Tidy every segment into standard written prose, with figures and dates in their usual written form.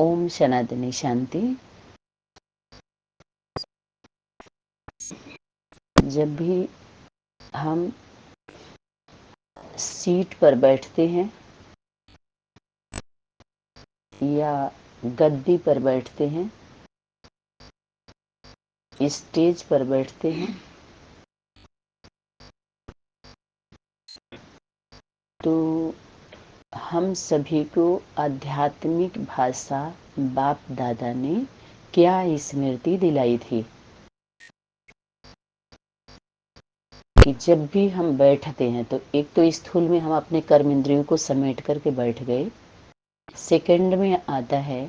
ओम सनातनी शांति। जब भी हम सीट पर बैठते हैं या गद्दी पर बैठते हैं, स्टेज पर बैठते हैं, तो हम सभी को आध्यात्मिक भाषा बाप दादा ने क्या स्मृति दिलाई थी कि जब भी हम बैठते हैं तो एक तो स्थूल में हम अपने कर्म इंद्रियों को समेट करके बैठ गए। सेकंड में आता है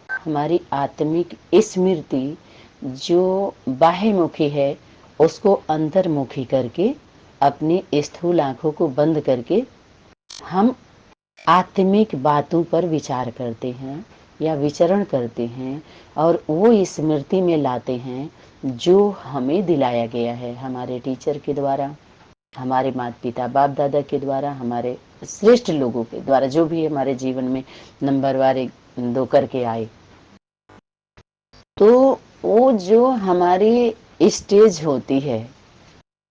हमारी आत्मिक स्मृति जो बाह्यमुखी है उसको अंतर्मुखी करके अपनी स्थूल आंखों को बंद करके हम आत्मिक बातों पर विचार करते हैं या विचरण करते हैं और वो स्मृति में लाते हैं जो हमें दिलाया गया है हमारे टीचर के द्वारा, हमारे माता पिता बाप दादा के द्वारा, हमारे श्रेष्ठ लोगों के द्वारा, जो भी हमारे जीवन में नंबरवार 1 2 करके आए। तो वो जो हमारी स्टेज होती है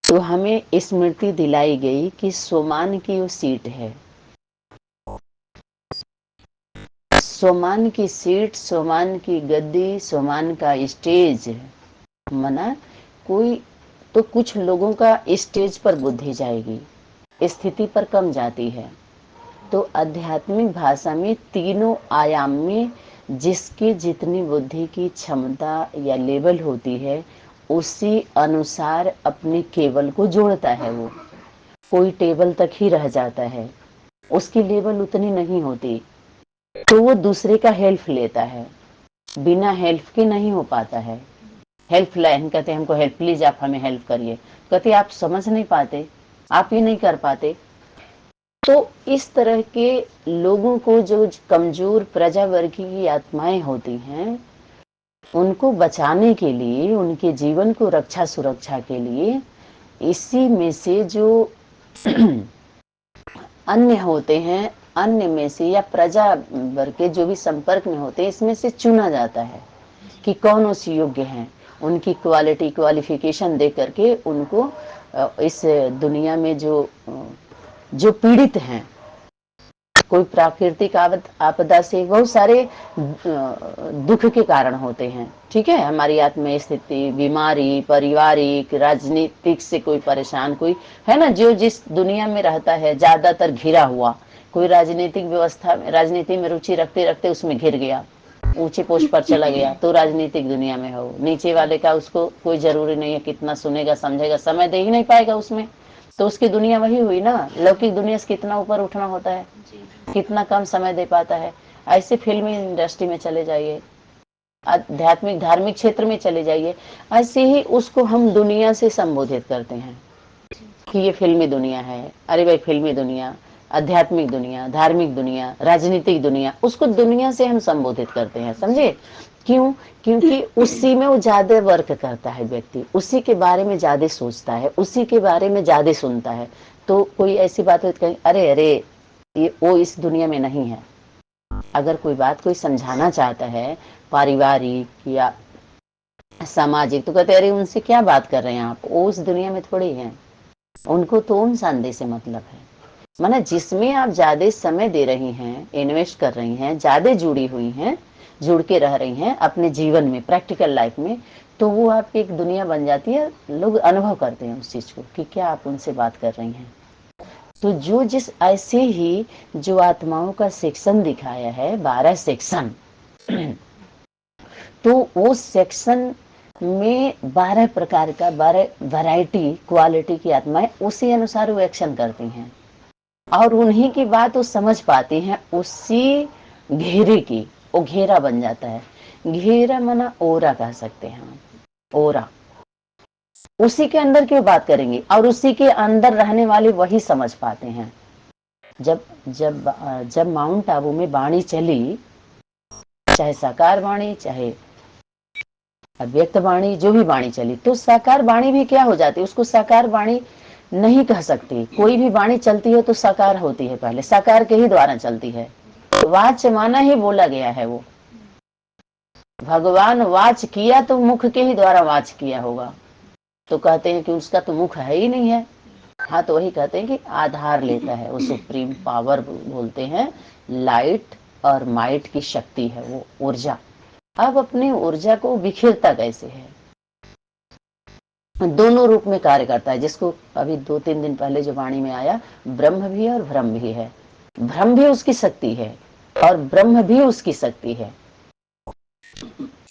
तो हमें स्मृति दिलाई गई कि सोमान की वो सीट है, सोमान की सीट, सोमान की गद्दी, सोमान का स्टेज। मना कोई तो कुछ लोगों का स्टेज पर बुद्धि जाएगी, स्थिति पर कम जाती है। तो आध्यात्मिक भाषा में तीनों आयाम में जिसकी जितनी बुद्धि की क्षमता या लेवल होती है उसी अनुसार अपने केवल को जोड़ता है। वो कोई टेबल तक ही रह जाता है, उसकी लेवल उतनी नहीं होती तो वो दूसरे का हेल्प लेता है, बिना हेल्प के नहीं हो पाता है। हेल्प लाइन कहते हैं, हमको हेल्प प्लीज आप हमें हेल्प करिए, कहते आप समझ नहीं पाते, आप ये नहीं कर पाते। तो इस तरह के लोगों को जो कमजोर प्रजावर्गीय की आत्माएं होती हैं उनको बचाने के लिए, उनके जीवन को रक्षा सुरक्षा के लिए इसी में से जो अन्य होते हैं, अन्य में से या प्रजा वर्ग के जो भी संपर्क में होते हैं इसमें से चुना जाता है कि कौन उस योग्य हैं। उनकी क्वालिटी क्वालिफिकेशन दे करके उनको इस दुनिया में जो पीड़ित हैं, कोई प्राकृतिक आपदा से बहुत सारे दुख के कारण होते हैं, ठीक है, हमारी आत्म स्थिति, बीमारी, पारिवारिक, राजनीतिक से कोई परेशान, कोई है ना जो जिस दुनिया में रहता है ज्यादातर घिरा हुआ, कोई राजनीतिक व्यवस्था में राजनीति में रुचि रखते रखते उसमें घिर गया, ऊंचे पोस्ट पर चला गया तो राजनीतिक दुनिया में हो, नीचे वाले का उसको कोई जरूरी नहीं है कितना सुनेगा समझेगा, समय दे ही नहीं पाएगा उसमें, तो उसकी दुनिया वही हुई ना। लौकिक दुनिया से कितना ऊपर उठना होता है, कितना कम समय दे पाता है। ऐसे फिल्मी इंडस्ट्री में चले जाइए, आध्यात्मिक धार्मिक क्षेत्र में चले जाइए, ऐसे ही उसको हम दुनिया से संबोधित करते हैं कि ये फिल्मी दुनिया है। अरे भाई फिल्मी दुनिया, आध्यात्मिक दुनिया, धार्मिक दुनिया, राजनीतिक दुनिया, उसको दुनिया से हम संबोधित करते हैं, समझे क्यों? क्योंकि उसी में वो ज्यादा वर्क करता है व्यक्ति, उसी के बारे में ज्यादा सोचता है, उसी के बारे में ज्यादा सुनता है। तो कोई ऐसी बात हो तो कहीं अरे अरे ये वो इस दुनिया में नहीं है। अगर कोई बात कोई समझाना चाहता है पारिवारिक या सामाजिक तो कहते अरे उनसे क्या बात कर रहे हैं आप, वो उस दुनिया में थोड़ी है, उनको तो उन संदेश से मतलब है। माना जिसमें आप ज्यादा समय दे रही हैं, इन्वेस्ट कर रही हैं, ज्यादा जुड़ी हुई हैं, जुड़ के रह रही हैं अपने जीवन में, प्रैक्टिकल लाइफ में, तो वो आपकी एक दुनिया बन जाती है। लोग अनुभव करते हैं उस चीज को कि क्या आप उनसे बात कर रही हैं। तो जो जिस ऐसे ही जो आत्माओं का सेक्शन दिखाया है 12 सेक्शन, तो वो सेक्शन में 12 प्रकार का 12 वैरायटी क्वालिटी की आत्माएं उसी अनुसार वो एक्शन करती हैं और उन्हीं की बात वो समझ पाती हैं। उसी घेरे की वो घेरा बन जाता है। घेरा माना ओरा कह सकते हैं हम, ओरा, उसी के अंदर क्यों बात करेंगे और उसी के अंदर रहने वाले वही समझ पाते हैं। जब जब जब माउंट आबू में वाणी चली, चाहे साकार वाणी चाहे अव्यक्त वाणी, जो भी वाणी चली, तो साकार वाणी भी क्या हो जाती है, उसको साकार वाणी नहीं कह सकती। कोई भी वाणी चलती है तो साकार होती है, पहले साकार के ही द्वारा चलती है, वाच्यमाना ही बोला गया है वो, भगवान वाच किया तो मुख के ही द्वारा वाच किया होगा, तो कहते हैं कि उसका तो मुख है ही नहीं है। हाँ, तो वही कहते हैं कि आधार लेता है, वो सुप्रीम पावर बोलते हैं, लाइट और माइट की शक्ति है वो ऊर्जा। अब अपनी ऊर्जा को बिखेरता कैसे है, दोनों रूप में कार्य करता है, जिसको अभी 2-3 दिन पहले जो वाणी में आया, ब्रह्म भी है और भ्रम भी है। भ्रम भी उसकी शक्ति है और ब्रह्म भी उसकी शक्ति है।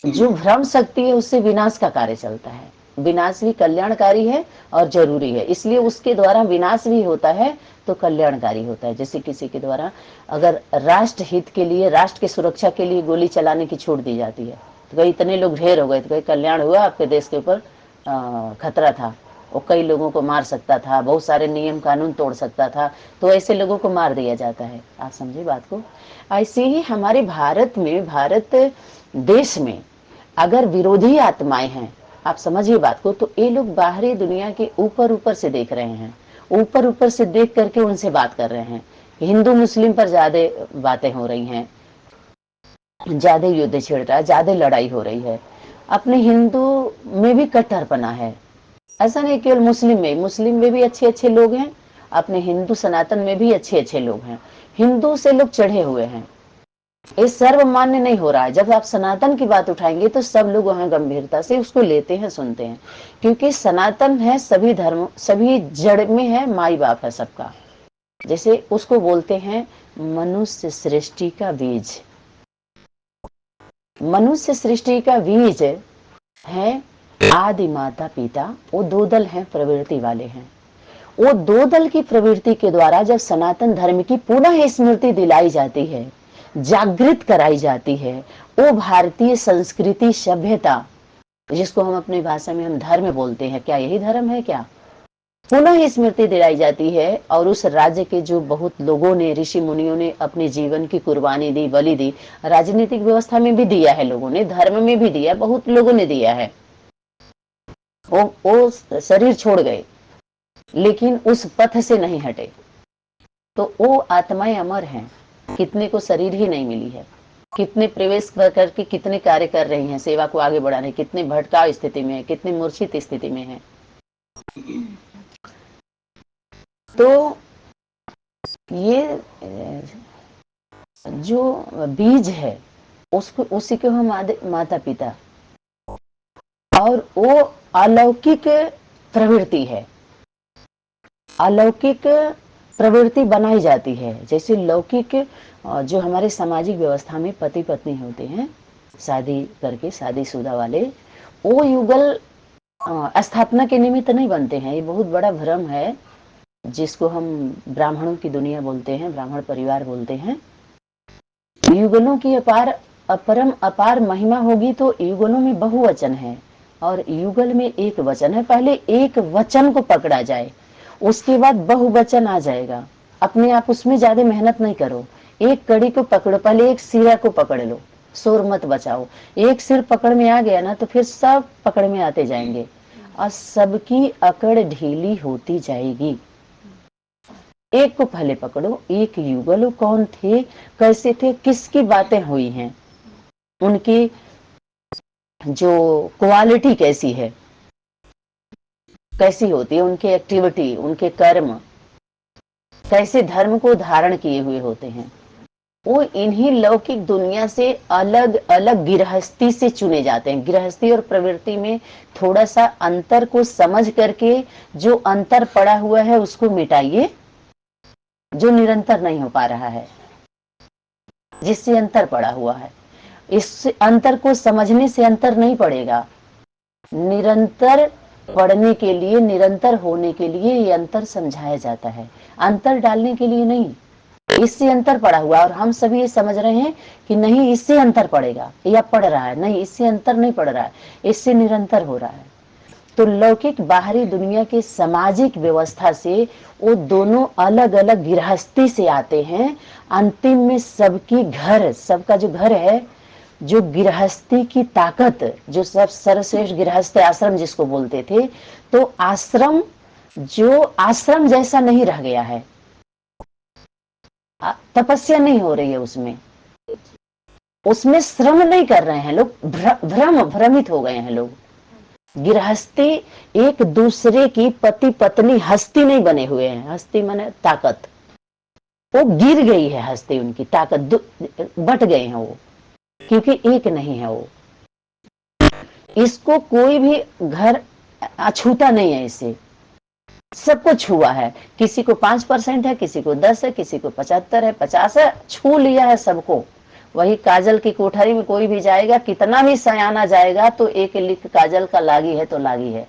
जो भ्रम शक्ति है उससे विनाश का कार्य चलता है, विनाश भी कल्याणकारी है और जरूरी है, इसलिए उसके द्वारा विनाश भी होता है तो कल्याणकारी होता है। जैसे किसी के द्वारा अगर राष्ट्र हित के लिए, राष्ट्र की सुरक्षा के लिए गोली चलाने की छूट दी जाती है, तो कई इतने लोग ढेर हो गए, तो कई कल्याण हुआ, आपके देश के ऊपर खतरा था, वो कई लोगों को मार सकता था, बहुत सारे नियम कानून तोड़ सकता था, तो ऐसे लोगों को मार दिया जाता है। आप समझे बात को। ऐसे ही हमारे भारत में, भारत देश में अगर विरोधी आत्माएं हैं, आप समझिए बात को, तो ये लोग बाहरी दुनिया के ऊपर ऊपर से देख रहे हैं, ऊपर ऊपर से देख करके उनसे बात कर रहे हैं। हिंदू मुस्लिम पर ज्यादा बातें हो रही हैं, ज्यादा युद्ध छिड़ रहा है, ज्यादा लड़ाई हो रही है। अपने हिंदू में भी कट्टरपना है, ऐसा नहीं केवल मुस्लिम में, मुस्लिम में भी अच्छे अच्छे लोग हैं, अपने हिंदू सनातन में भी अच्छे अच्छे लोग हैं। हिंदू से लोग चढ़े हुए हैं, ये सर्वमान्य नहीं हो रहा है। जब आप सनातन की बात उठाएंगे तो सब लोग वहां गंभीरता से उसको लेते हैं, सुनते हैं, क्योंकि सनातन है, सभी धर्म, सभी जड़ में है, माई बाप है सबका। जैसे उसको बोलते हैं मनुष्य सृष्टि का बीज, मनुष्य सृष्टि का बीज है आदि माता पिता, वो दो दल हैं, प्रवृत्ति वाले हैं। वो दो दल की प्रवृत्ति के द्वारा जब सनातन धर्म की पुनः स्मृति दिलाई जाती है, जागृत कराई जाती है, वो भारतीय संस्कृति सभ्यता, जिसको हम अपनी भाषा में हम धर्म बोलते हैं, क्या यही धर्म है क्या, पुनः स्मृति दिलाई जाती है। और उस राज्य के जो बहुत लोगों ने, ऋषि मुनियों ने अपने जीवन की कुर्बानी दी, बलि दी, राजनीतिक व्यवस्था में भी दिया है लोगों ने, धर्म में भी दिया, बहुत लोगों ने दिया है, वो शरीर छोड़ गए लेकिन उस पथ से नहीं हटे, तो वो आत्माएं अमर हैं। कितने को शरीर ही नहीं मिली है, कितने प्रवेश करके कितने कार्य कर रही हैं सेवा को आगे बढ़ाने, कितने भटकाव स्थिति में है, कितने मूर्छित स्थिति में है। तो ये जो बीज है उसको, उसी को हम माता पिता, और वो अलौकिक प्रवृत्ति है, अलौकिक प्रवृत्ति बनाई जाती है। जैसे लौकिक जो हमारे सामाजिक व्यवस्था में पति पत्नी होते हैं, शादी करके शादीशुदा वाले, वो युगल स्थापना के निमित्त नहीं बनते हैं। ये बहुत बड़ा भ्रम है, जिसको हम ब्राह्मणों की दुनिया बोलते हैं, ब्राह्मण परिवार बोलते हैं। युगलों की अपरम अपार महिमा होगी तो युगलों में बहुवचन है और युगल में एक वचन है। पहले एक वचन को पकड़ा जाए, उसके बाद बहुवचन आ जाएगा। अपने आप उसमें ज्यादा मेहनत नहीं करो, एक कड़ी को पकड़ो, पहले एक सिरा को पकड़ लो, शोर मत बचाओ। एक सिर पकड़ में आ गया ना तो फिर सब पकड़ में आते जाएंगे और सबकी अकड़ ढीली होती जाएगी। एक को पहले पकड़ो, एक युगल कौन थे, कैसे थे, किसकी बातें हुई हैं, उनकी जो क्वालिटी कैसी है, कैसी होती है, उनकी एक्टिविटी, उनके कर्म कैसे धर्म को धारण किए हुए होते हैं, वो इन्हीं लौकिक दुनिया से अलग अलग गृहस्थी से चुने जाते हैं। गृहस्थी और प्रवृत्ति में थोड़ा सा अंतर को समझ करके जो अंतर पड़ा हुआ है उसको मिटाइए, जो निरंतर नहीं हो पा रहा है, जिससे अंतर पड़ा हुआ है। इस अंतर को समझने से अंतर नहीं पड़ेगा, निरंतर पढ़ने के लिए, निरंतर होने के लिए ये अंतर समझाया जाता है, अंतर डालने के लिए नहीं। इससे अंतर पड़ा हुआ और हम सभी ये समझ रहे हैं कि नहीं इससे अंतर पड़ेगा या पड़ रहा है, नहीं इससे अंतर नहीं पड़ रहा है, इससे निरंतर हो रहा है। तो लौकिक बाहरी दुनिया के सामाजिक व्यवस्था से वो दोनों अलग अलग गृहस्थी से आते हैं। अंतिम में सबकी घर, सबका जो घर है, जो गृहस्थी की ताकत, जो सब सर्वश्रेष्ठ गृहस्थ आश्रम जिसको बोलते थे, तो आश्रम जो आश्रम जैसा नहीं रह गया है, तपस्या नहीं हो रही है उसमें, उसमें श्रम नहीं कर रहे हैं लोग, भ्रमित हो गए हैं लोग। गृहस्थी एक दूसरे की पति पत्नी हस्ती नहीं बने हुए हैं, हस्ती माने ताकत, वो गिर गई है हस्ती, उनकी ताकत बट गए हैं वो, क्योंकि एक नहीं है वो। इसको कोई भी घर अछूता नहीं है, इससे सबको छुआ है। किसी को 5% है, किसी को 10 है, किसी को 75 है, 50 है, छू लिया है सबको। वही काजल की कोठरी में कोई भी जाएगा, कितना भी सयाना जाएगा तो एक लिख काजल का लागी है तो लागी है,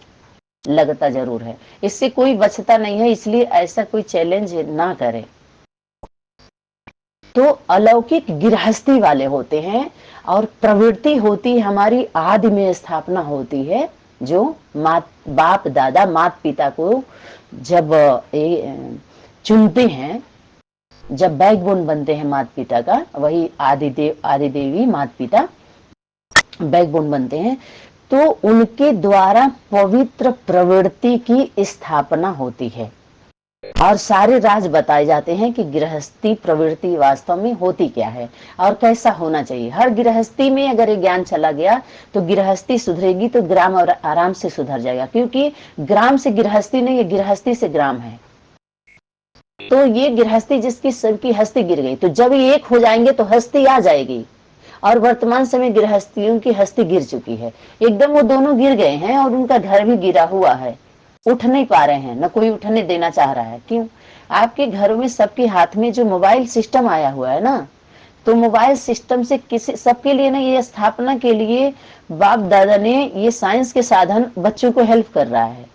लगता जरूर है, इससे कोई बचता नहीं है। इसलिए ऐसा कोई चैलेंज ना करे। तो अलौकिक गृहस्थी वाले होते हैं, और प्रवृत्ति होती हमारी आदि में स्थापना होती है, जो मात बाप दादा मात पिता को जब चुनते हैं, जब बैकबोन बनते हैं मात पिता का, वही आदि देवी मात पिता बैकबोन बनते हैं, तो उनके द्वारा पवित्र प्रवृत्ति की स्थापना होती है, और सारे राज बताए जाते हैं कि गृहस्थी प्रवृत्ति वास्तव में होती क्या है और कैसा होना चाहिए। हर गृहस्थी में अगर ये ज्ञान चला गया तो गृहस्थी सुधरेगी, तो ग्राम और आराम से सुधर जाएगा, क्योंकि ग्राम से गृहस्थी नहीं, ये गृहस्थी से ग्राम है। तो ये गृहस्थी जिसकी सबकी हस्ती गिर गई, तो जब ये एक हो जाएंगे तो हस्ती आ जाएगी। और वर्तमान समय गृहस्थियों की हस्ती गिर चुकी है, एकदम वो दोनों गिर गए हैं, और उनका घर भी गिरा हुआ है, उठ नहीं पा रहे हैं, न कोई उठने देना चाह रहा है। क्यों? आपके घरों में सबके हाथ में जो मोबाइल सिस्टम आया हुआ है ना, तो मोबाइल सिस्टम से किसी सबके लिए ना, ये स्थापना के लिए बाप दादा ने ये साइंस के साधन बच्चों को हेल्प कर रहा है,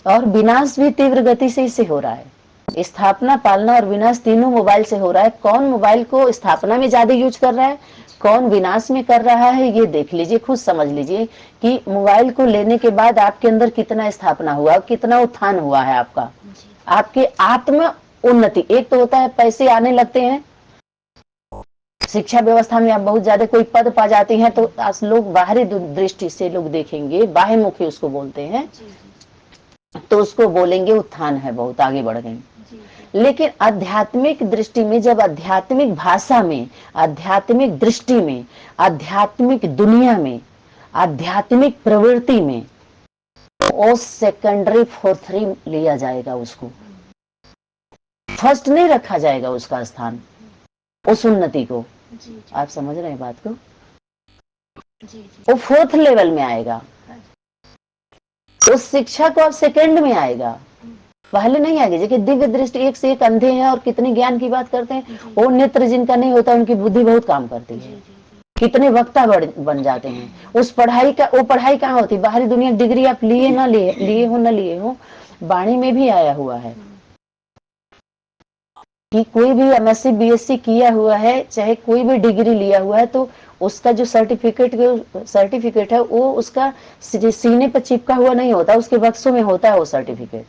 और विनाश भी तीव्र गति से इससे हो रहा है। स्थापना, पालना और विनाश तीनों मोबाइल से हो रहा है। कौन मोबाइल को स्थापना में ज्यादा यूज कर रहा है, कौन विनाश में कर रहा है, ये देख लीजिए, खुद समझ लीजिए कि मोबाइल को लेने के बाद आपके अंदर कितना स्थापना हुआ, कितना उत्थान हुआ है आपका, आपके आत्म उन्नति। एक तो होता है पैसे आने लगते हैं, शिक्षा व्यवस्था में आप बहुत ज्यादा कोई पद पा जाते हैं, तो लोग बाहरी दृष्टि से लोग देखेंगे, बाह्यमुखी उसको बोलते हैं, तो उसको बोलेंगे उत्थान है, बहुत आगे बढ़ गए। लेकिन आध्यात्मिक दृष्टि में, जब आध्यात्मिक भाषा में, आध्यात्मिक दृष्टि में, आध्यात्मिक दुनिया में, आध्यात्मिक प्रवृत्ति में, वो सेकेंडरी फोर्थरी लिया जाएगा, उसको फर्स्ट नहीं रखा जाएगा उसका स्थान, उस उन्नति को। आप समझ रहे हैं बात को? वो फोर्थ लेवल में आएगा, उस शिक्षा को अब सेकंड में आएगा, पहले नहीं आएगी। जैसे दिव्य दृष्टि, एक से एक अंधे हैं और कितने ज्ञान की बात करते हैं, वो नेत्र जिनका नहीं होता उनकी बुद्धि बहुत काम करती है, कितने वक्ता बन जाते हैं। उस पढ़ाई का, वो पढ़ाई कहाँ होती, बाहरी दुनिया, डिग्री आप लिए ना लिए हो, वाणी में भी आया हुआ है कि कोई भी एमएससी बीएससी किया हुआ है, चाहे कोई भी डिग्री लिया हुआ है, तो उसका जो सर्टिफिकेट है वो उसका सीने पर चिपका हुआ नहीं होता, उसके बक्सों में होता है वो सर्टिफिकेट,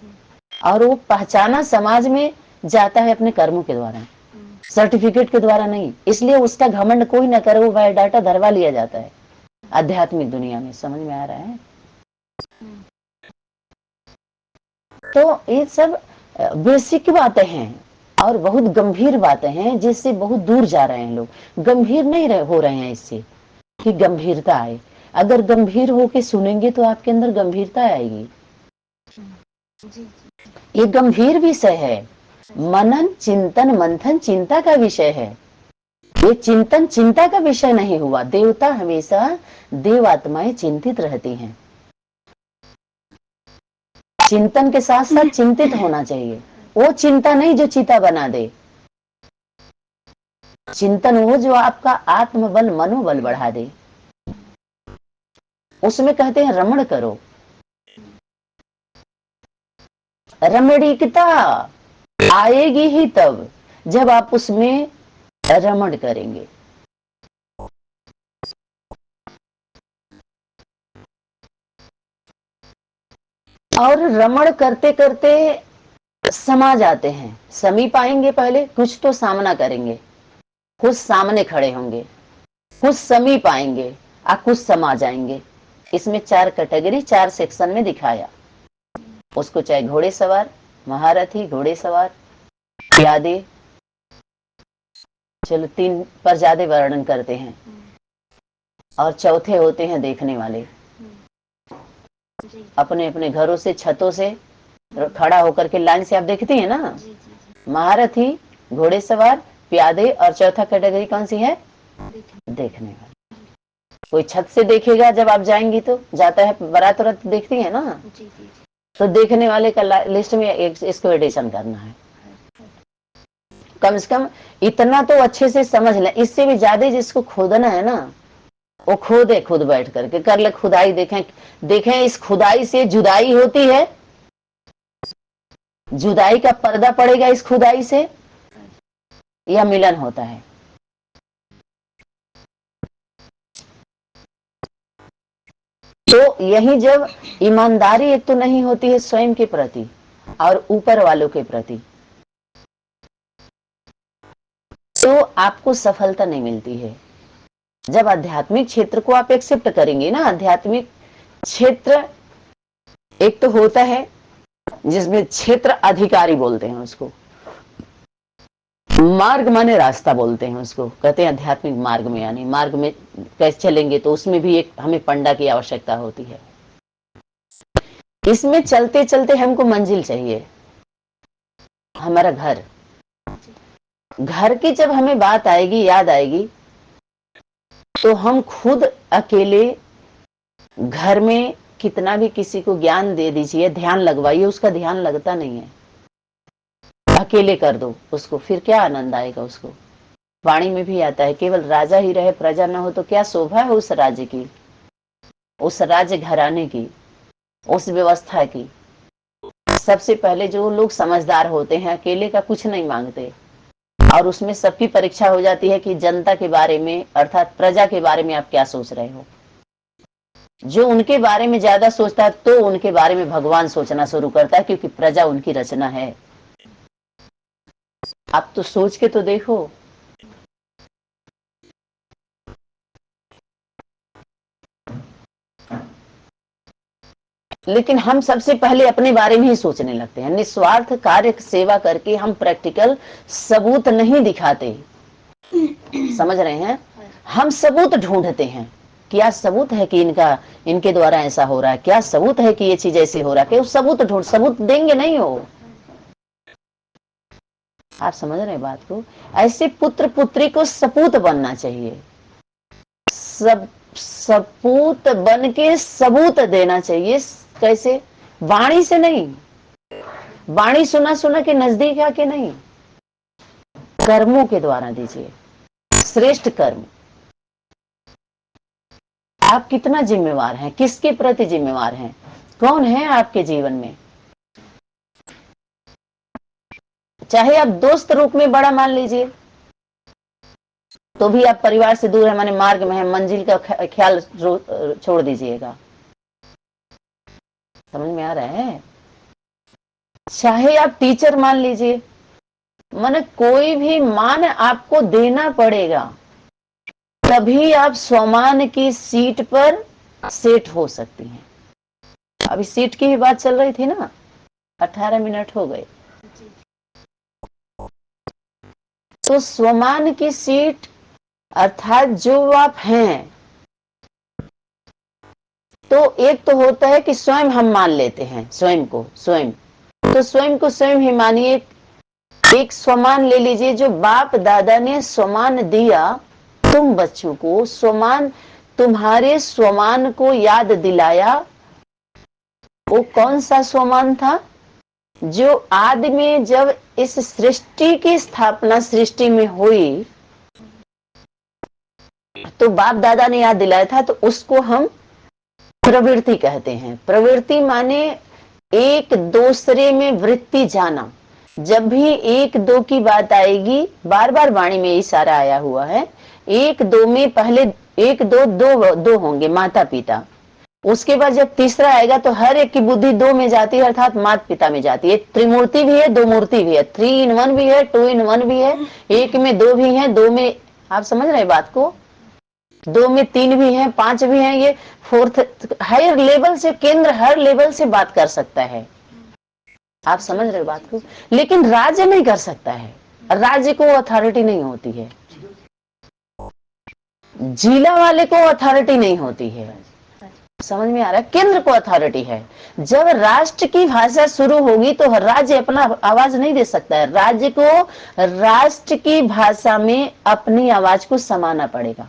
और वो पहचाना समाज में जाता है अपने कर्मों के द्वारा, सर्टिफिकेट के द्वारा नहीं। इसलिए उसका घमंड कोई ना करे, वो बायोडाटा धरवा लिया जाता है आध्यात्मिक दुनिया में। समझ में आ रहा है? तो ये सब बेसिक बातें हैं और बहुत गंभीर बातें हैं, जिससे बहुत दूर जा रहे हैं लोग। गंभीर नहीं हो रहे हैं इससे कि गंभीरता आए। अगर गंभीर होके सुनेंगे तो आपके अंदर गंभीरता आएगी। ये गंभीर विषय है, मनन चिंतन मंथन चिंता का विषय है। ये चिंतन चिंता का विषय नहीं हुआ। देवता हमेशा, देव आत्माएं चिंतित रहती हैं। चिंतन के साथ साथ चिंतित होना चाहिए। वो चिंता नहीं जो चिता बना दे, चिंतन वो जो आपका आत्मबल मनोबल बढ़ा दे। उसमें कहते हैं रमण करो। रमणीकता आएगी ही तब जब आप उसमें रमण करेंगे। और रमण करते करते समा जाते हैं, समीप आएंगे। पहले कुछ तो सामना करेंगे, कुछ सामने खड़े होंगे, कुछ समीप आएंगे और कुछ समा जाएंगे। इसमें 4 कैटेगरी 4 सेक्शन में दिखाया उसको, चाहे घोड़े सवार, महारथी, घोड़े सवार, प्यादे, चलो 3 पर ज्यादा वर्णन करते हैं, और चौथे होते हैं देखने वाले। अपने अपने घरों से, छतों से खड़ा होकर के लाइन से आप देखती हैं ना, महारथी, घोड़ेसवार, प्यादे, और चौथा कैटेगरी कौन सी है? देखने वाले। कोई छत से देखेगा जब आप जाएंगी तो, जाता है बारात वारात देखती है ना, तो देखने वाले का लिस्ट में एक इसको एडिशन करना है। कम से कम इतना तो अच्छे से समझ लें, इससे भी ज्यादा जिसको खोदना है ना, वो खोदे खुद बैठ करके, कर ले खुदाई, देखें देखें इस खुदाई से जुदाई होती है, जुदाई का पर्दा पड़ेगा इस खुदाई से, या मिलन होता है। तो यही जब ईमानदारी एक तो नहीं होती है स्वयं के प्रति और ऊपर वालों के प्रति, तो आपको सफलता नहीं मिलती है। जब आध्यात्मिक क्षेत्र को आप एक्सेप्ट करेंगे ना, आध्यात्मिक क्षेत्र एक तो होता है जिसमें क्षेत्र अधिकारी बोलते हैं उसको, मार्ग माने रास्ता बोलते हैं उसको, कहते हैं आध्यात्मिक मार्ग में, यानी मार्ग में कैसे चलेंगे, तो उसमें भी एक हमें पंडा की आवश्यकता होती है। इसमें चलते चलते हमको मंजिल चाहिए, हमारा घर, घर की जब हमें बात आएगी, याद आएगी, तो हम खुद अकेले घर में कितना भी किसी को ज्ञान दे दीजिए, ध्यान लगवाइए, उसका ध्यान लगता नहीं है। अकेले कर दो उसको, फिर क्या आनंद आएगा उसको। वाणी में भी आता है, केवल राजा ही रहे प्रजा न हो तो क्या शोभा है उस राज्य की, उस राज्य घराने की, उस व्यवस्था की। सबसे पहले जो लोग समझदार होते हैं अकेले का कुछ नहीं मांगते, और उसमें सबकी परीक्षा हो जाती है कि जनता के बारे में अर्थात प्रजा के बारे में आप क्या सोच रहे हो। जो उनके बारे में ज्यादा सोचता है तो उनके बारे में भगवान सोचना शुरू करता है, क्योंकि प्रजा उनकी रचना है। आप तो सोच के तो देखो, लेकिन हम सबसे पहले अपने बारे में ही सोचने लगते हैं। निस्वार्थ कार्य सेवा करके हम प्रैक्टिकल सबूत नहीं दिखाते, समझ रहे हैं? हम सबूत ढूंढते हैं, क्या सबूत है कि इनके द्वारा ऐसा हो रहा है, क्या सबूत है कि ये चीज ऐसे हो रहा है, कि सबूत ढूंढ, सबूत देंगे नहीं हो। आप समझ रहे हैं बात को? ऐसे पुत्र पुत्री को सपूत बनना चाहिए, सब सपूत बन के सबूत देना चाहिए। कैसे? वाणी से नहीं, वाणी सुना सुना के नजदीक आके नहीं, कर्मों के द्वारा दीजिए, श्रेष्ठ कर्म। आप कितना जिम्मेवार हैं, किसके प्रति जिम्मेवार हैं, कौन है आपके जीवन में। चाहे आप दोस्त रूप में बड़ा मान लीजिए, तो भी आप परिवार से दूर है, माने मार्ग में है, मंजिल का ख्याल छोड़ दीजिएगा। समझ में आ रहा है? चाहे आप टीचर मान लीजिए, माने कोई भी मान आपको देना पड़ेगा, तभी आप स्वमान की सीट पर सेट हो सकती हैं। अभी सीट की ही बात चल रही थी ना, 18 मिनट हो गए। तो स्वमान की सीट अर्थात जो आप हैं, तो एक तो होता है कि स्वयं हम मान लेते हैं स्वयं को, स्वयं तो स्वयं को स्वयं ही मानिए। एक स्वमान ले लीजिए, जो बाप दादा ने स्वमान दिया तुम बच्चों को, स्वमान तुम्हारे स्वमान को याद दिलाया। वो कौन सा स्वमान था? जो आदमी जब इस सृष्टि की स्थापना सृष्टि में हुई तो बाप दादा ने याद दिलाया था, तो उसको हम प्रवृत्ति कहते हैं। प्रवृत्ति माने एक दूसरे में वृत्ति जाना। जब भी एक दो की बात आएगी, बार बार वाणी में इशारा आया हुआ है, एक दो में पहले एक दो दो होंगे, माता पिता। उसके बाद जब तीसरा आएगा तो हर एक की बुद्धि दो में जाती है, अर्थात माता पिता में जाती है। त्रिमूर्ति भी है, दो मूर्ति भी है, 3 in 1 भी है, 2 in 1 भी है, एक में दो भी है, दो में, आप समझ रहे बात को, 2 में 3 भी है, 5 भी है। ये फोर्थ हायर लेवल से, केंद्र हर लेवल से बात कर सकता है। आप समझ रहे बात को? लेकिन राज्य नहीं कर सकता है, राज्य को अथॉरिटी नहीं होती है। जिला वाले को अथॉरिटी नहीं होती है। समझ में आ रहा है? केंद्र को अथॉरिटी है। जब राष्ट्र की भाषा शुरू होगी तो राज्य अपना आवाज नहीं दे सकता है, राज्य को राष्ट्र की भाषा में अपनी आवाज को समाना पड़ेगा।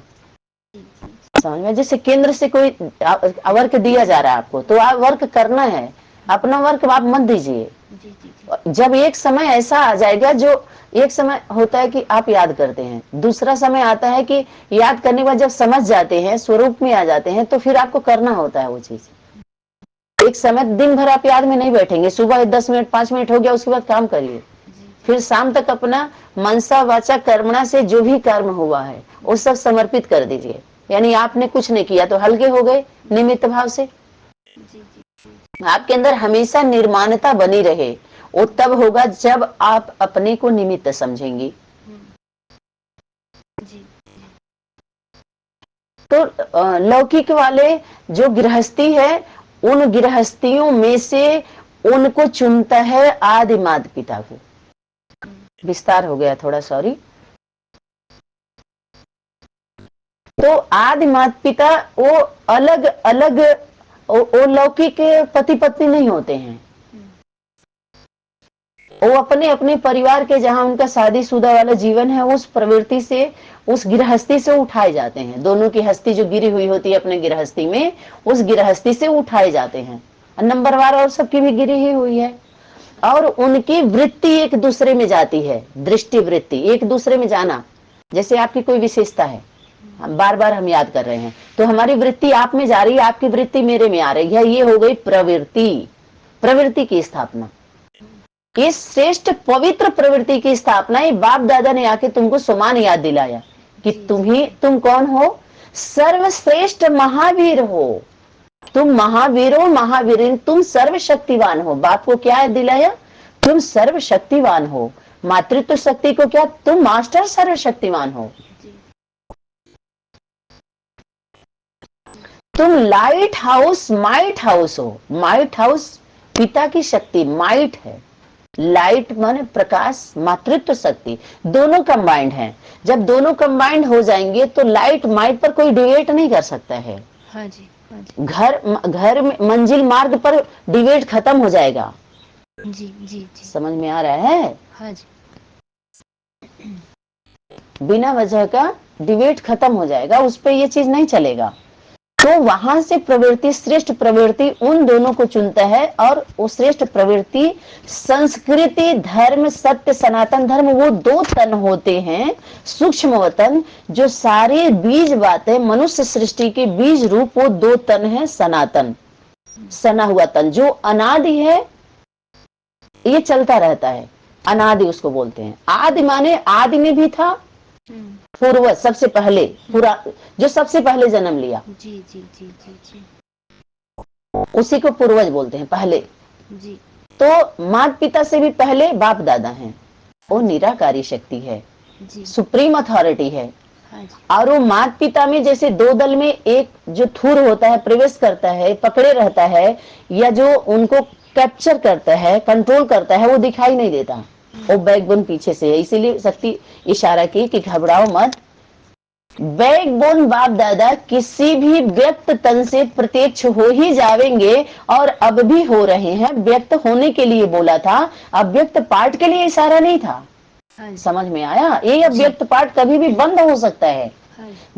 समझ में? जैसे केंद्र से कोई वर्क दिया जा रहा है आपको, तो आप वर्क करना है, अपना वर्क आप मत दीजिए। जब एक समय ऐसा आ जाएगा, जो एक समय होता है कि आप याद करते हैं, दूसरा समय आता है कि याद करने के बाद जब समझ जाते हैं, स्वरूप में आ जाते हैं, तो फिर आपको करना होता है वो चीज। एक समय दिन भर आप याद में नहीं बैठेंगे, सुबह 10 मिनट 5 मिनट हो गया, उसके बाद काम करिए, फिर शाम तक अपना मनसा वाचा कर्मणा से जो भी कर्म हुआ है वो सब समर्पित कर दीजिए। यानी आपने कुछ नहीं किया तो हल्के हो गए निमित्त भाव से। आपके अंदर हमेशा निर्माणता बनी रहे, वो तब होगा जब आप अपने को निमित्त समझेंगी। तो लौकिक वाले जो गृहस्थी है, उन गृहस्थियों में से उनको चुनता है आदि माता पिता को। विस्तार हो गया थोड़ा, सॉरी। तो आदि माता पिता वो अलग अलग, वो लौकिक पति पत्नी नहीं होते हैं, वो अपने अपने परिवार के, जहां उनका शादीशुदा वाला जीवन है, उस प्रवृत्ति से, उस गृहस्थी से उठाए जाते हैं। दोनों की हस्ती जो गिरी हुई होती है अपने गृहस्थी में, उस गृहस्थी से उठाए जाते हैं। नंबरवार और सबकी भी गिरी ही हुई है, और उनकी वृत्ति एक दूसरे में जाती है, दृष्टि वृत्ति एक दूसरे में जाना। जैसे आपकी कोई विशेषता है, बार बार हम याद कर रहे हैं, तो हमारी वृत्ति आप में जा रही है, आपकी वृत्ति मेरे में आ रही है, ये हो गई प्रवृत्ति। प्रवृत्ति की स्थापना, इस श्रेष्ठ पवित्र प्रवृत्ति की स्थापना ये बाप दादा ने आके तुमको समान याद दिलाया कि तुम कौन हो? सर्वश्रेष्ठ महावीर हो, तुम महावीर हो, महावीर, तुम सर्वशक्तिवान हो। बाप को क्या याद दिलाया? तुम सर्वशक्तिवान हो। मातृत्व शक्ति को क्या? तुम मास्टर सर्वशक्तिवान हो। तुम लाइट हाउस माइट हाउस हो। माइट हाउस पिता की शक्ति, माइट है, लाइट माने प्रकाश, मातृत्व शक्ति, दोनों कंबाइंड हैं। जब दोनों कंबाइंड हो जाएंगे तो लाइट माइट पर कोई डिबेट नहीं कर सकता है। हाँ जी, हाँ जी। घर में मंजिल मार्ग पर डिबेट खत्म हो जाएगा। जी जी जी। समझ में आ रहा है? हाँ जी। बिना वजह का डिबेट खत्म हो जाएगा, उस पर ये चीज नहीं चलेगा। तो वहां से प्रवृत्ति, श्रेष्ठ प्रवृत्ति उन दोनों को चुनता है, और वो श्रेष्ठ प्रवृत्ति संस्कृति, धर्म, सत्य, सनातन धर्म, वो दो तन होते हैं, सूक्ष्म वतन, जो सारे बीज बातें मनुष्य सृष्टि के बीज रूप, वो दो तन है। सनातन, सना हुआ तन जो अनादि है, ये चलता रहता है, अनादि उसको बोलते हैं। आदि माने आदि में भी था, पूर्व, सबसे पहले, पूरा, जो सबसे पहले जन्म लिया, जी जी जी जी जी, उसी को पूर्वज बोलते हैं, पहले जी। तो माता पिता से भी पहले बाप दादा हैं। वो निराकारी शक्ति है, सुप्रीम अथॉरिटी है। और वो माता पिता में जैसे दो दल में एक जो थूर होता है, प्रवेश करता है, पकड़े रहता है, या जो उनको कैप्चर करता है, कंट्रोल करता है, वो दिखाई नहीं देता, वो बैकबोन पीछे से है। इसीलिए शक्ति इशारा की कि घबराओ मत, बैकबोन बाप दादा किसी भी व्यक्त तन से प्रत्यक्ष हो ही जाएंगे, और अब भी हो रहे हैं। व्यक्त होने के लिए बोला था, अव्यक्त पार्ट के लिए इशारा नहीं था। समझ में आया? ये अव्यक्त पार्ट कभी भी बंद हो सकता है।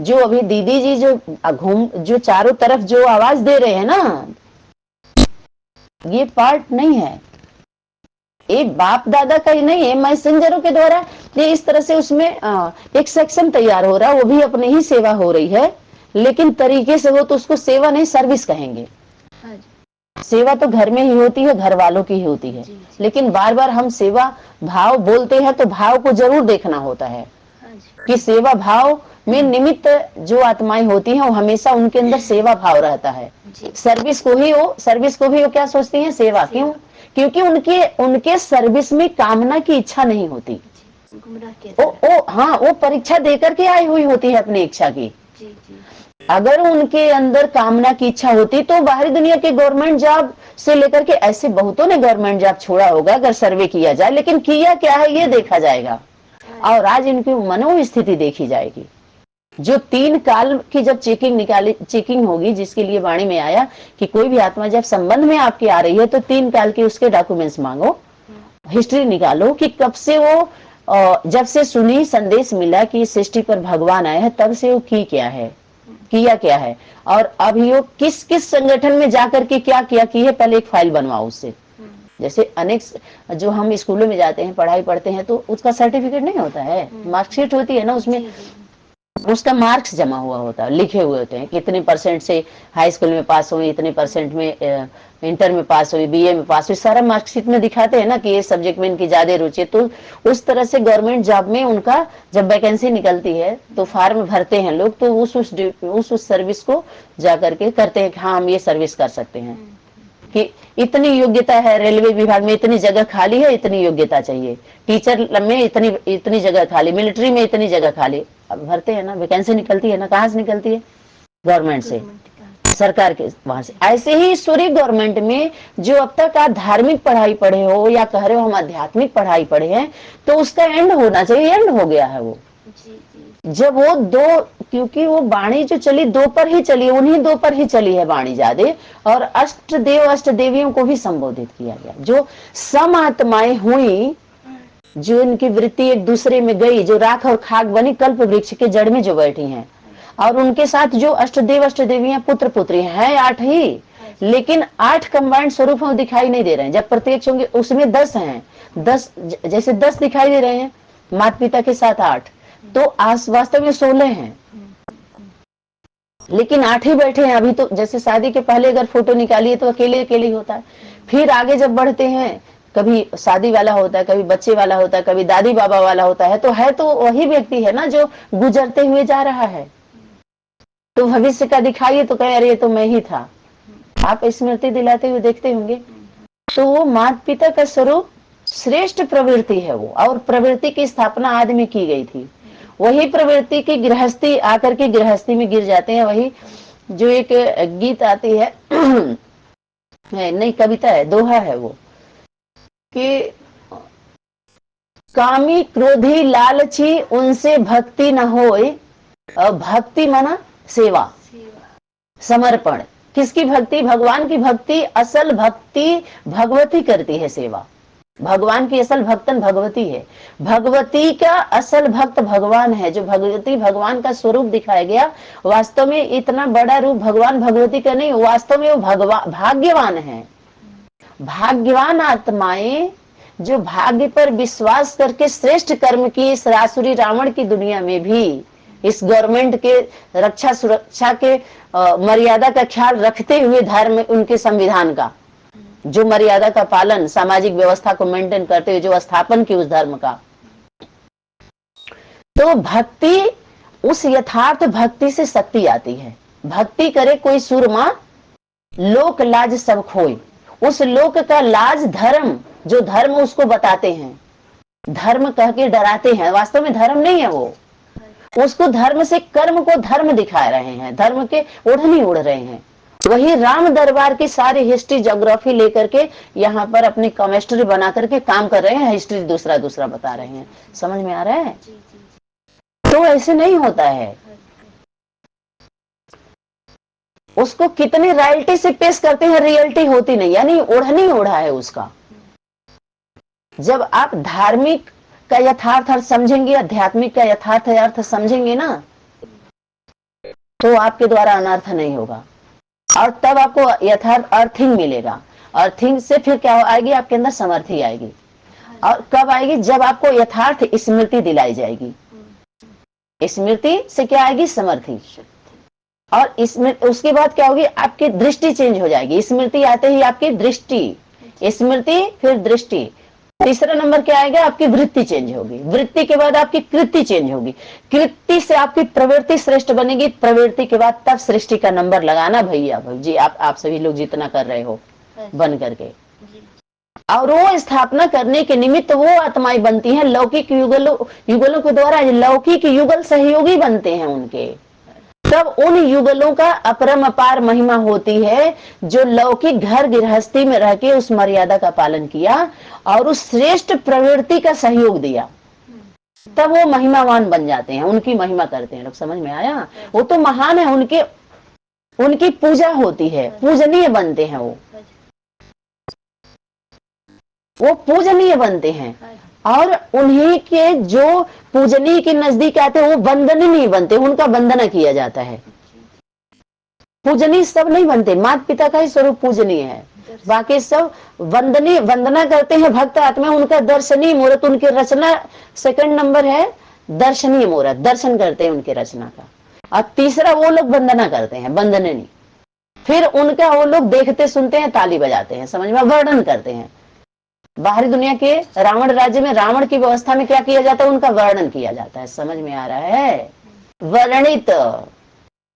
जो अभी दीदी जी जो चारों तरफ जो आवाज दे रहे हैं ना, ये पार्ट नहीं है, ये बाप दादा का ही नहीं है, मैसेंजरों के द्वारा ये इस तरह से उसमें एक सेक्शन तैयार हो रहा है, वो भी अपनी ही सेवा हो रही है, लेकिन तरीके से हो तो उसको सेवा नहीं, सर्विस कहेंगे। सेवा तो घर में ही होती है, घर वालों की ही होती है, लेकिन बार बार हम सेवा भाव बोलते हैं तो भाव को जरूर देखना होता है कि सेवा भाव में निमित्त जो आत्माएं होती हैं, वो हमेशा उनके अंदर सेवा भाव रहता है। सर्विस को भी वो क्या सोचती हैं? सेवा। क्यों? क्योंकि उनके सर्विस में कामना की इच्छा नहीं होती। वो परीक्षा देकर के आई हुई होती है अपनी इच्छा की। अगर उनके अंदर कामना की इच्छा होती तो बाहरी दुनिया के गवर्नमेंट जॉब से लेकर के, ऐसे बहुतों ने गवर्नमेंट जॉब छोड़ा होगा अगर सर्वे किया जाए, लेकिन किया क्या है ये देखा जाएगा, और आज इनकी मनोस्थिति देखी जाएगी। जो 3 काल की जब चेकिंग होगी, जिसके लिए वाणी में आया कि कोई भी आत्मा जब संबंध में आपकी आ रही है तो 3 काल के उसके डॉक्यूमेंट्स मांगो, हिस्ट्री निकालो कि कब से वो जब से सुनी संदेश मिला कि सृष्टि पर भगवान आए हैं तब से वो किया क्या है, और अभी वो किस किस संगठन में जाकर के क्या किया की है, पहले एक फाइल बनवाओ उससे। जैसे अनेक जो हम स्कूलों में जाते हैं, पढ़ाई पढ़ते हैं, तो उसका सर्टिफिकेट नहीं होता है, मार्कशीट होती है ना, उसमें उसका मार्क्स जमा हुआ होता है, लिखे हुए होते हैं कितने परसेंट से हाई स्कूल में पास हुई, इतने परसेंट में इंटर में पास हुई, बीए में पास हुई, सारा मार्कशीट में दिखाते हैं ना कि ये सब्जेक्ट में इनकी ज्यादा रुचि है। तो उस तरह से गवर्नमेंट जॉब में उनका जब वैकेंसी निकलती है तो फॉर्म भरते हैं लोग, तो उस सर्विस को जाकर के करते हैं कि हाँ हम ये सर्विस कर सकते हैं, कि इतनी योग्यता है, रेलवे विभाग में इतनी जगह खाली है, इतनी योग्यता चाहिए, टीचर में इतनी जगह खाली, मिलिट्री में इतनी जगह खाली। अब भरते हैं ना, वैकेंसी निकलती है ना, कहाँ से निकलती है? गवर्नमेंट से, सरकार के वहां से। ऐसे ही ईश्वरीय गवर्नमेंट में जो अब तक आप धार्मिक पढ़ाई पढ़े हो या कह रहे हो हम आध्यात्मिक पढ़ाई पढ़े हैं, तो उसका एंड होना चाहिए, एंड हो गया है वो। जब वो दो, क्योंकि वो वाणी जो चली 2 पर ही चली, उन्हीं 2 पर ही चली है वाणी ज्यादा, और अष्ट देवियों को भी संबोधित किया गया। जो सम आत्माएं हुई, जो इनकी वृत्ति एक दूसरे में गई, जो राख और खाक बनी कल्प वृक्ष के जड़ में जो बैठी हैं, और उनके साथ जो अष्ट देवियां पुत्र पुत्री हैं 8 ही, लेकिन 8 कंबाइंड स्वरूप में दिखाई नहीं दे रहे हैं। जब प्रत्यक्ष होंगे उसमें 10 हैं, 10 जैसे 10 दिखाई दे रहे हैं, माता पिता के साथ 8, तो वास्तव में 16 हैं, लेकिन 8 ही बैठे हैं अभी। तो जैसे शादी के पहले अगर फोटो निकालिए तो अकेले अकेले ही होता है, फिर आगे जब बढ़ते हैं कभी शादी वाला होता है, कभी बच्चे वाला होता है, कभी दादी बाबा वाला होता है, तो वही व्यक्ति है ना जो गुजरते हुए जा रहा है। तो भविष्य का दिखाइए तो कहे अरे ये तो मैं ही था, आप स्मृति दिलाते हुए देखते होंगे। तो वो माता पिता का स्वरूप श्रेष्ठ प्रवृत्ति है वो, और प्रवृत्ति की स्थापना आदमी की गई थी। वही प्रवृत्ति की गृहस्थी आकर के गृहस्थी में गिर जाते हैं। वही जो एक गीत आती है नहीं कविता है, दोहा है वो, कि कामी क्रोधी लालची उनसे भक्ति न होए, भक्ति माना सेवा समर्पण। किसकी भक्ति? भगवान की भक्ति। असल भक्ति भगवती करती है सेवा, भगवान की असल भक्तन भगवती है। भगवती का असल भक्त भगवान है। जो भगवती भगवान का स्वरूप दिखाया गया, वास्तव में इतना बड़ा रूप भगवान भगवती का नहीं, वास्तव में वो भाग्यवान है। भाग्यवान आत्माएं जो भाग्य पर विश्वास करके श्रेष्ठ कर्म की इस रासुरी रावण की दुनिया में भी इस गवर्नमेंट के रक्षा सुरक्षा के मर्यादा का ख्याल रखते हुए, धर्म उनके संविधान का जो मर्यादा का पालन, सामाजिक व्यवस्था को मेंटेन करते हुए जो स्थापन की उस धर्म का, तो भक्ति, उस यथार्थ भक्ति से शक्ति आती है। भक्ति करे कोई सुरमा, लोक लाज सब खोए। उस लोक का लाज धर्म, जो धर्म उसको बताते हैं, धर्म कह के डराते हैं, वास्तव में धर्म नहीं है वो, उसको धर्म से कर्म को धर्म दिखा रहे हैं, धर्म के ओढ़नी उड़ रहे हैं। वही राम दरबार की सारी हिस्ट्री ज्योग्राफी लेकर के यहाँ पर अपनी केमिस्ट्री बना करके काम कर रहे हैं, हिस्ट्री दूसरा बता रहे हैं। समझ में आ रहा है? तो ऐसे नहीं होता है। उसको कितनी रॉयल्टी से पेश करते हैं, रियलिटी होती नहीं, यानी ओढ़नी ओढ़ा है उसका। जब आप धार्मिक का यथार्थ अर्थ समझेंगे, आध्यात्मिक का यथार्थ अर्थ समझेंगे ना, तो आपके द्वारा अनर्थ नहीं होगा, और तब आपको यथार्थ अर्थिंग मिलेगा। अर्थिंग से फिर क्या आएगी? आपके अंदर समर्थी आएगी। और कब आएगी? जब आपको यथार्थ स्मृति दिलाई जाएगी। स्मृति से क्या आएगी? समर्थी। और उसके बाद क्या होगी? आपकी दृष्टि चेंज हो जाएगी। स्मृति आते ही आपकी दृष्टि, स्मृति फिर दृष्टि, तीसरा नंबर क्या आएगा? आपकी वृत्ति चेंज होगी। वृत्ति के बाद आपकी कृति चेंज होगी। कृति से आपकी प्रवृत्ति श्रेष्ठ बनेगी। प्रवृत्ति के बाद तब सृष्टि का नंबर लगाना भैया जी, आप सभी लोग जितना कर रहे हो बन करके, और वो स्थापना करने के निमित्त वो आत्माएं बनती हैं। लौकिक युगलों के द्वारा लौकिक युगल सहयोगी बनते हैं उनके। तब उन युगलों का अपरम अपार महिमा होती है, जो लौकिक घर गृहस्थी में रह के उस मर्यादा का पालन किया और उस श्रेष्ठ प्रवृत्ति का सहयोग दिया। तब वो महिमावान बन जाते हैं, उनकी महिमा करते हैं लोग। समझ में आया? वो तो महान है, उनके उनकी पूजा होती है, पूजनीय बनते हैं वो पूजनीय बनते हैं। और उन्हीं के जो पूजनीय के नजदीक आते हैं वो वंदनीय नहीं बनते, उनका वंदना किया जाता है। पूजनीय सब नहीं बनते, माता पिता का ही स्वरूप पूजनीय है, बाकी सब वंदनीय, वंदना करते हैं भक्त आत्मा, उनका दर्शनीय मुहूर्त, उनकी रचना सेकंड नंबर है, दर्शनीय मुहूर्त, दर्शन करते हैं उनके रचना का। और तीसरा वो लोग वंदना करते हैं, वंदनीय नहीं। फिर उनका वो लोग देखते सुनते हैं, ताली बजाते हैं, समझ में, वर्णन करते हैं। बाहरी दुनिया के रावण राज्य में रावण की व्यवस्था में क्या किया जाता है, उनका वर्णन किया जाता है। समझ में आ रहा है? वर्णित,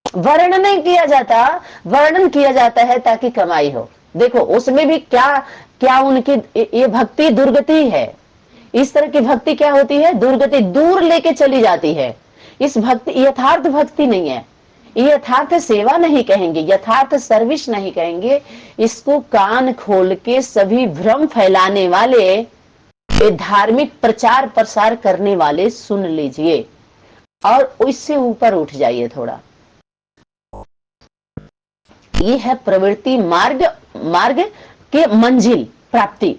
वर्णन नहीं किया जाता, वर्णन किया जाता है ताकि कमाई हो। देखो उसमें भी क्या क्या उनकी ये भक्ति दुर्गति है। इस तरह की भक्ति क्या होती है, दुर्गति, दूर लेके चली जाती है। इस भक्ति यथार्थ भक्ति नहीं है, यथार्थ सेवा नहीं कहेंगे, यथार्थ सर्विस नहीं कहेंगे। इसको कान खोल के सभी भ्रम फैलाने वाले, ये धार्मिक प्रचार प्रसार करने वाले सुन लीजिए और इससे ऊपर उठ जाइए थोड़ा। ये है प्रवृत्ति मार्ग, मार्ग के मंजिल प्राप्ति।